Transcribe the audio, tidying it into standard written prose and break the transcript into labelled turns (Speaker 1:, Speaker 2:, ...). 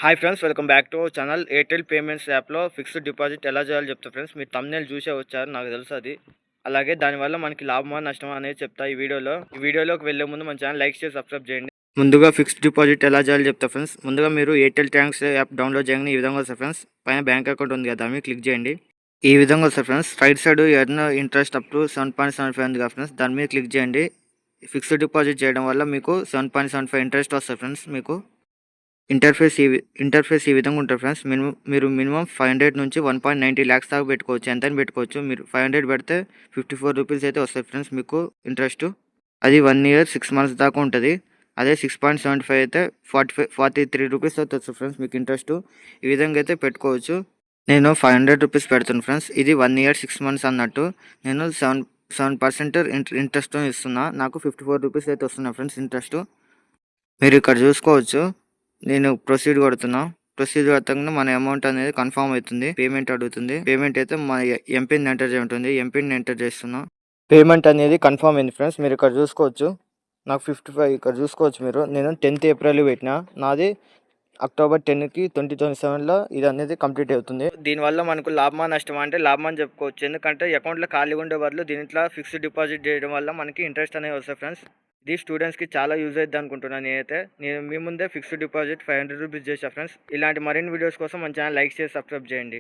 Speaker 1: Hi friends, welcome back to our channel. Airtel payments యాప్లో fixed deposit ఎలా చేయాలో చెప్తా ఫ్రెండ్స్. మీరు థంబ్నెయిల్ చూసే వచ్చారు, నాకు తెలుసు అది. అలాగే దానివల్ల మనకి లాభమా నష్టమా అనేది చెప్తా ఈ వీడియోలోకి వెళ్ళే ముందు మన ఛానల్ లైక్ చేసి సబ్స్క్రైబ్ చేయండి. ముందుగా ఫిక్స్డ్ డిపాజిట్ ఎలా చేయాలో చెప్తా ఫ్రెండ్స్. ముందుగా మీరు ఎయిర్టెల్ థ్యాంక్స్ యాప్ డౌన్లోడ్ చేయగానే ఈ విధంగా వస్తుంది ఫ్రెండ్స్. పైన బ్యాంక్ అకౌంట్ ఉంది కదా, దాన్ని క్లిక్ చేయండి. ఈ విధంగా వస్తుంది friends. Right side earn interest up to 7.75 ఉంది కదా ఫ్రెండ్స్, దాని మీద క్లిక్ చేయండి. ఫిక్స్డ్ డిపాజిట్ చేయడం వల్ల మీకు 7.75 ఇంట్రెస్ట్ వస్తుంది ఫ్రెండ్స్. మీకు ఇంటర్ఫేస్ ఈ విధంగా ఉంటుంది ఫ్రెండ్స్. మీరు మినిమం 500 నుంచి 1.90 lakhs దాకా పెట్టుకోవచ్చు, ఎంతైనా పెట్టుకోవచ్చు. మీరు 500 పెడితే 54 రూపీస్ అయితే వస్తాయి ఫ్రెండ్స్ మీకు ఇంట్రెస్ట్. అది 1 year 6 months దాకా ఉంటుంది. అదే 6.75 అయితే 43 రూపీస్ అయితే వస్తుంది ఫ్రెండ్స్ మీకు ఇంట్రెస్ట్. ఈ విధంగా అయితే పెట్టుకోవచ్చు. నేను 500 రూపీస్ పెడుతున్నాను ఫ్రెండ్స్. ఇది 1 year 6 months అన్నట్టు. నేను 7% ఇంట్రెస్ట్ ఇస్తున్నా. నాకు 54 రూపీస్ అయితే వస్తున్నాయి ఫ్రెండ్స్ ఇంట్రెస్ట్. మీరు ఇక్కడ చూసుకోవచ్చు. నేను ప్రొసీడ్ కొడుతున్నా. ప్రొసీడ్ కొట్టగానే మన అమౌంట్ అనేది కన్ఫర్మ్ అవుతుంది. పేమెంట్ అడుగుతుంది. పేమెంట్ అయితే మన ఎంపిన్ ఎంటర్ చేయ ఉంటుంది. ఎంపిన్ ఎంటర్ చేస్తున్నా. పేమెంట్ అనేది కన్ఫర్మ్ అయింది ఫ్రెండ్స్. మీరు ఇక్కడ చూసుకోవచ్చు. నాకు 55 ఇక్కడ చూసుకోవచ్చు మీరు. నేను 10th April పెట్టిన. నాది October 10కి 2027లో ఇది అనేది కంప్లీట్ అవుతుంది. దీనివల్ల మనకు లాభమా నష్టమా అంటే లాభమా అని చెప్పుకోవచ్చు. ఎందుకంటే అకౌంట్లో ఖాళీగా ఉండే బదులు దీంట్లో ఫిక్స్డ్ డిపాజిట్ చేయడం వల్ల మనకి ఇంట్రెస్ట్ అనేది వస్తుంది ఫ్రెండ్స్. ఇది స్టూడెంట్స్కి చాలా యూజ్ అవుతుంది అనుకుంటున్నాను నేనైతే. నేను మీ ముందే ఫిక్స్డ్ డిపాజిట్ 500 రూపీస్ చేసా ఫ్రెండ్స్. ఇలాంటి మరిన్ని వీడియోస్ కోసం మన ఛానల్ లైక్ చేసి సబ్స్క్రైబ్ చేయండి.